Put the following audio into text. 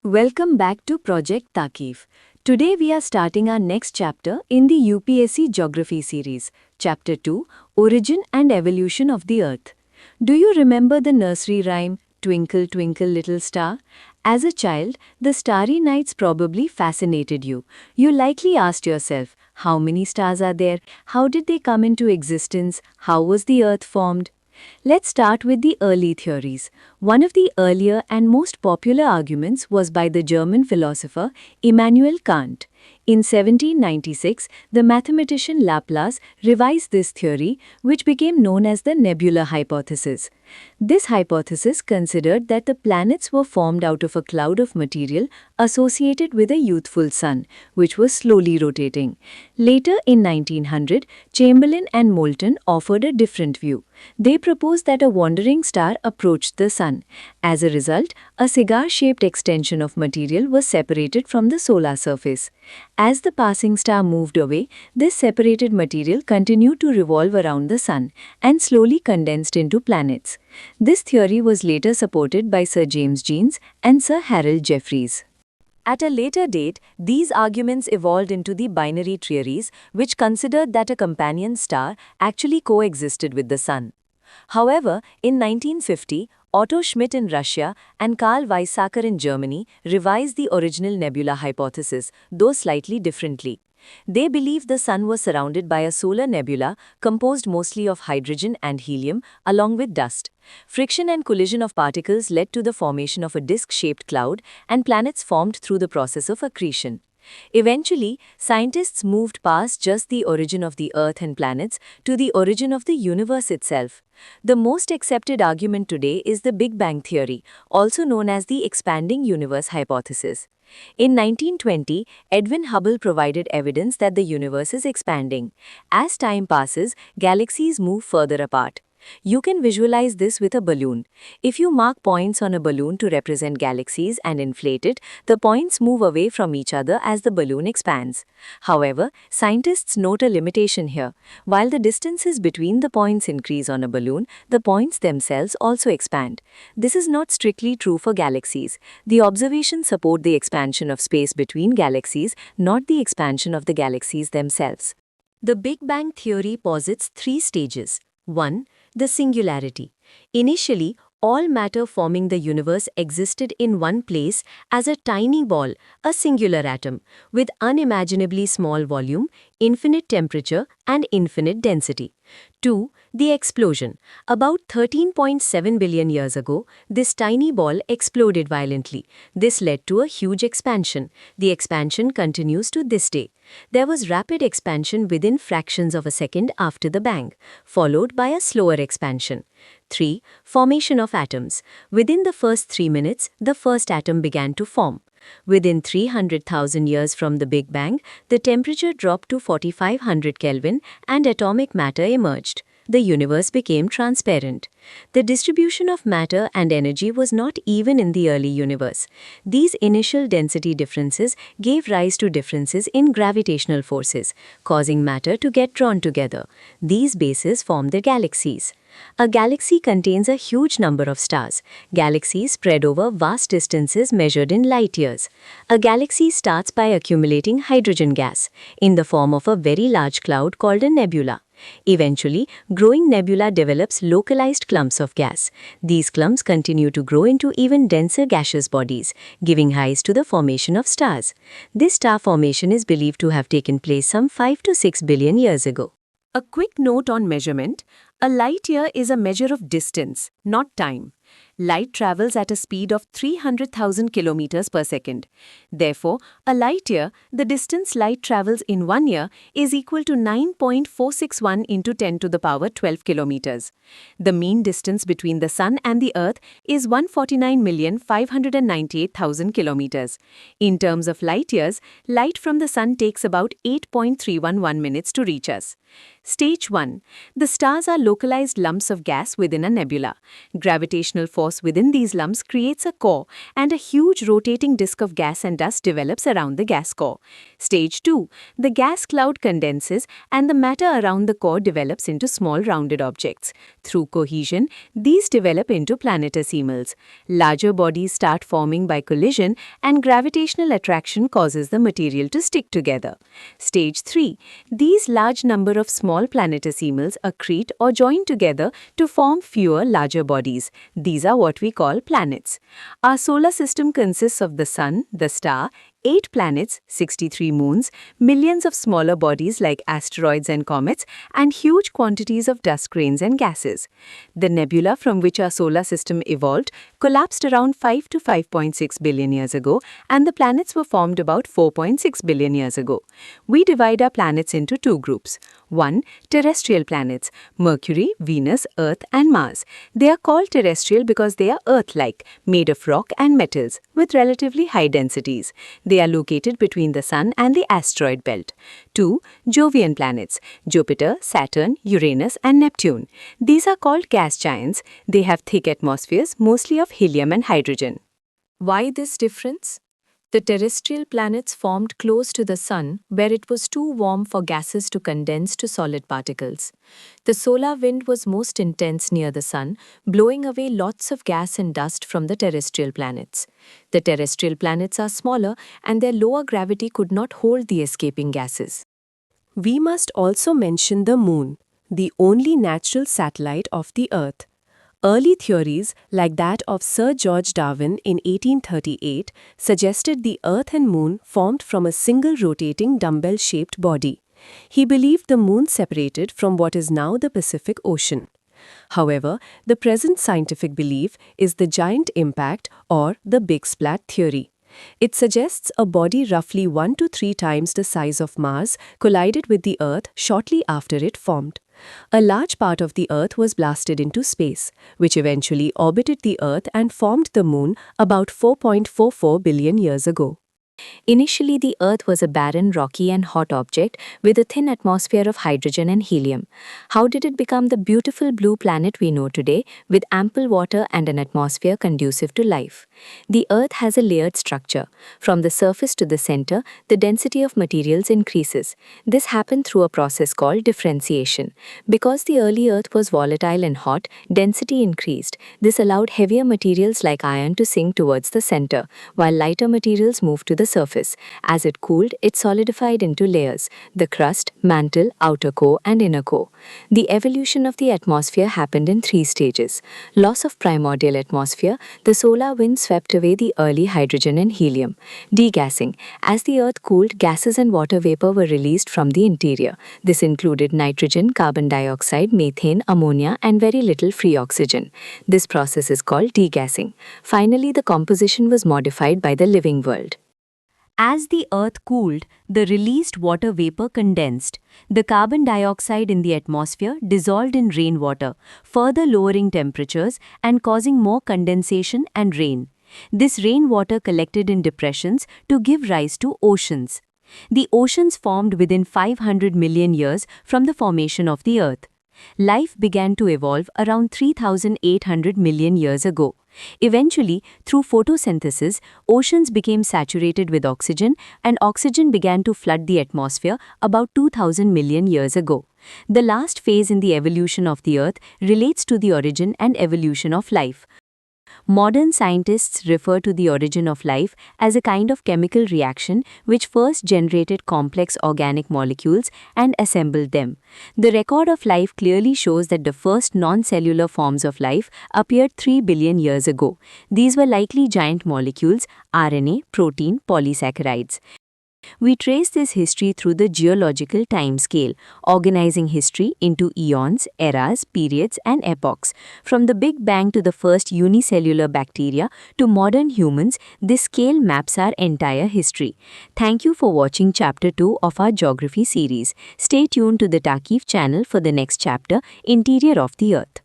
Welcome back to Project Taqif. Today we are starting our next chapter in the UPSC Geography series, Chapter 2, Origin and Evolution of the Earth. Do you remember the nursery rhyme, Twinkle, Twinkle, Little Star? As a child, the starry nights probably fascinated you. You likely asked yourself, how many stars are there? How did they come into existence? How was the Earth formed? Let's start with the early theories. One of the earlier and most popular arguments was by the German philosopher Immanuel Kant. In 1796, the mathematician Laplace revised this theory, which became known as the nebula hypothesis. This hypothesis considered that the planets were formed out of a cloud of material associated with a youthful sun, which was slowly rotating. Later in 1900, Chamberlain and Moulton offered a different view. They proposed that a wandering star approached the sun. As a result, a cigar-shaped extension of material was separated from the solar surface. As the passing star moved away, this separated material continued to revolve around the sun and slowly condensed into planets. This theory was later supported by Sir James Jeans and Sir Harold Jeffreys. At a later date, these arguments evolved into the binary theories, which considered that a companion star actually coexisted with the sun. However, in 1950, Otto Schmidt in Russia and Carl Weizsäcker in Germany revised the original nebula hypothesis, though slightly differently. They believed the sun was surrounded by a solar nebula composed mostly of hydrogen and helium, along with dust. Friction and collision of particles led to the formation of a disk-shaped cloud, and planets formed through the process of accretion. Eventually, scientists moved past just the origin of the Earth and planets to the origin of the universe itself. The most accepted argument today is the Big Bang theory, also known as the expanding universe hypothesis. In 1920, Edwin Hubble provided evidence that the universe is expanding. As time passes, galaxies move further apart. You can visualize this with a balloon. If you mark points on a balloon to represent galaxies and inflate it, the points move away from each other as the balloon expands. However, scientists note a limitation here. While the distances between the points increase on a balloon, the points themselves also expand. This is not strictly true for galaxies. The observations support the expansion of space between galaxies, not the expansion of the galaxies themselves. The Big Bang theory posits three stages. 1. The singularity. Initially, all matter forming the universe existed in one place as a tiny ball, a singular atom, with unimaginably small volume, infinite temperature, and infinite density. 2. The explosion. About 13.7 billion years ago, this tiny ball exploded violently. This led to a huge expansion. The expansion continues to this day. There was rapid expansion within fractions of a second after the bang, followed by a slower expansion. 3. Formation of atoms. Within the first 3 minutes, the first atom began to form. Within 300,000 years from the Big Bang, the temperature dropped to 4500 Kelvin and atomic matter emerged. The universe became transparent. The distribution of matter and energy was not even in the early universe. These initial density differences gave rise to differences in gravitational forces, causing matter to get drawn together. These bases form the galaxies. A galaxy contains a huge number of stars. Galaxies spread over vast distances measured in light years. A galaxy starts by accumulating hydrogen gas in the form of a very large cloud called a nebula. Eventually, growing nebula develops localized clumps of gas. These clumps continue to grow into even denser gaseous bodies, giving rise to the formation of stars. This star formation is believed to have taken place some 5 to 6 billion years ago. A quick note on measurement. A light year is a measure of distance, not time. Light travels at a speed of 300,000 kilometers per second. Therefore, a light year, the distance light travels in 1 year, is equal to 9.461 into 10 to the power 12 kilometers. The mean distance between the Sun and the Earth is 149,598,000 kilometers. In terms of light years, light from the Sun takes about 8.311 minutes to reach us. Stage 1. The stars are localized lumps of gas within a nebula. Gravitational force within these lumps creates a core, and a huge rotating disk of gas and dust develops around the gas core. Stage 2. The gas cloud condenses, and the matter around the core develops into small rounded objects. Through cohesion, these develop into planetesimals. Larger bodies start forming by collision, and gravitational attraction causes the material to stick together. Stage 3. These large number of small planetesimals accrete or join together to form fewer larger bodies. These are what we call planets. Our solar system consists of the Sun, the star, 8 planets, 63 moons, millions of smaller bodies like asteroids and comets, and huge quantities of dust grains and gases. The nebula from which our solar system evolved collapsed around 5 to 5.6 billion years ago, and the planets were formed about 4.6 billion years ago. We divide our planets into two groups. 1. Terrestrial planets, Mercury, Venus, Earth, and Mars. They are called terrestrial because they are Earth-like, made of rock and metals, with relatively high densities. They are located between the Sun and the asteroid belt. 2. Jovian planets, Jupiter, Saturn, Uranus, and Neptune. These are called gas giants. They have thick atmospheres, mostly of helium and hydrogen. Why this difference? The terrestrial planets formed close to the Sun, where it was too warm for gases to condense to solid particles. The solar wind was most intense near the Sun, blowing away lots of gas and dust from the terrestrial planets. The terrestrial planets are smaller, and their lower gravity could not hold the escaping gases. We must also mention the Moon, the only natural satellite of the Earth. Early theories, like that of Sir George Darwin in 1838, suggested the Earth and Moon formed from a single rotating dumbbell-shaped body. He believed the Moon separated from what is now the Pacific Ocean. However, the present scientific belief is the giant impact or the Big Splat theory. It suggests a body roughly 1 to 3 times the size of Mars collided with the Earth shortly after it formed. A large part of the Earth was blasted into space, which eventually orbited the Earth and formed the Moon about 4.44 billion years ago. Initially, the Earth was a barren, rocky and hot object with a thin atmosphere of hydrogen and helium. How did it become the beautiful blue planet we know today, with ample water and an atmosphere conducive to life? The Earth has a layered structure. From the surface to the center, the density of materials increases. This happened through a process called differentiation. Because the early Earth was volatile and hot, density increased. This allowed heavier materials like iron to sink towards the center, while lighter materials moved to the surface. As it cooled, it solidified into layers: the crust, mantle, outer core, and inner core. The evolution of the atmosphere happened in 3 stages. Loss of primordial atmosphere, the solar wind swept away the early hydrogen and helium. Degassing, as the Earth cooled, gases and water vapor were released from the interior. This included nitrogen, carbon dioxide, methane, ammonia, and very little free oxygen. This process is called degassing. Finally, the composition was modified by the living world. As the Earth cooled, the released water vapor condensed. The carbon dioxide in the atmosphere dissolved in rainwater, further lowering temperatures and causing more condensation and rain. This rainwater collected in depressions to give rise to oceans. The oceans formed within 500 million years from the formation of the Earth. Life began to evolve around 3,800 million years ago. Eventually, through photosynthesis, oceans became saturated with oxygen, and oxygen began to flood the atmosphere about 2,000 million years ago. The last phase in the evolution of the Earth relates to the origin and evolution of life. Modern scientists refer to the origin of life as a kind of chemical reaction which first generated complex organic molecules and assembled them. The record of life clearly shows that the first non-cellular forms of life appeared 3 billion years ago. These were likely giant molecules: RNA, protein, polysaccharides. We trace this history through the geological time scale, organizing history into eons, eras, periods, and epochs. From the Big Bang to the first unicellular bacteria to modern humans, this scale maps our entire history. Thank you for watching Chapter 2 of our Geography series. Stay tuned to the Takif channel for the next chapter, Interior of the Earth.